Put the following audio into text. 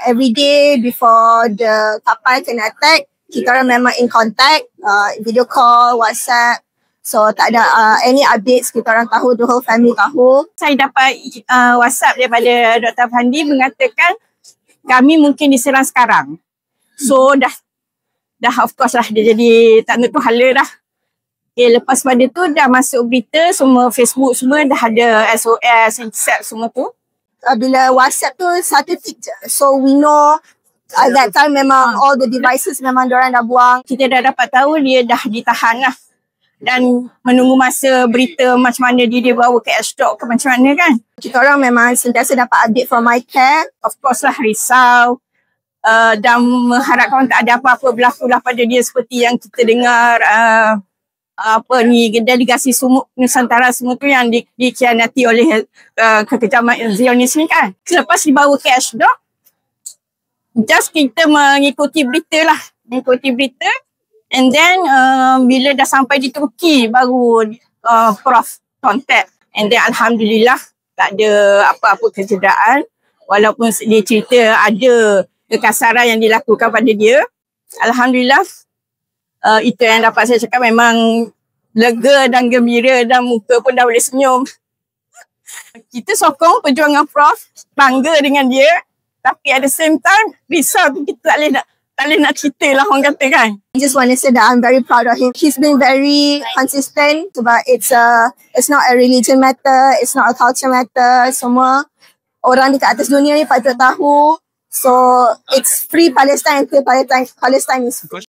every day before the kapal kena attack, kita orang memang in contact, video call, WhatsApp. So tak ada any updates, kita orang tahu, the whole family tahu. Saya dapat WhatsApp daripada Dr. Fandi mengatakan kami mungkin diserang sekarang. So dah of course lah dia jadi tak tentu hala dah. Okay, lepas pada tu dah masuk berita, semua Facebook semua dah ada SOS, intercept semua tu. Bila WhatsApp tu satu tick je. So we know at that time memang all the devices memang diorang dah buang. Kita dah dapat tahu dia dah ditahan lah. Dan menunggu masa berita macam mana dia bawa ke Ashdod ke macam mana kan. Kita orang memang sentiasa dapat update from MyCare. Of course lah risau dan mengharapkan tak ada apa-apa berlaku lah pada dia seperti yang kita dengar delegasi Sumuk Nusantara semua tu yang dikhianati oleh kekejaman Zionis ni kan. Selepas dibawa ke Ashdod, just kita mengikuti berita lah. And then bila dah sampai di Turki baru Prof contact. And then Alhamdulillah tak ada apa-apa kecederaan. Walaupun dia cerita ada kekasaran yang dilakukan pada dia. Alhamdulillah itu yang dapat saya cakap, memang lega dan gembira dan muka pun dah boleh senyum. Kita sokong perjuangan Prof, bangga dengan dia. Tapi at the same time risau tu kita tak boleh nak cerita lah orang kata kan. I just want to say that I'm very proud of him. He's been very consistent, but it's not a religion matter, it's not a culture matter. Semua orang dekat atas dunia ni patut tahu. So it's free Palestine until Palestine is free.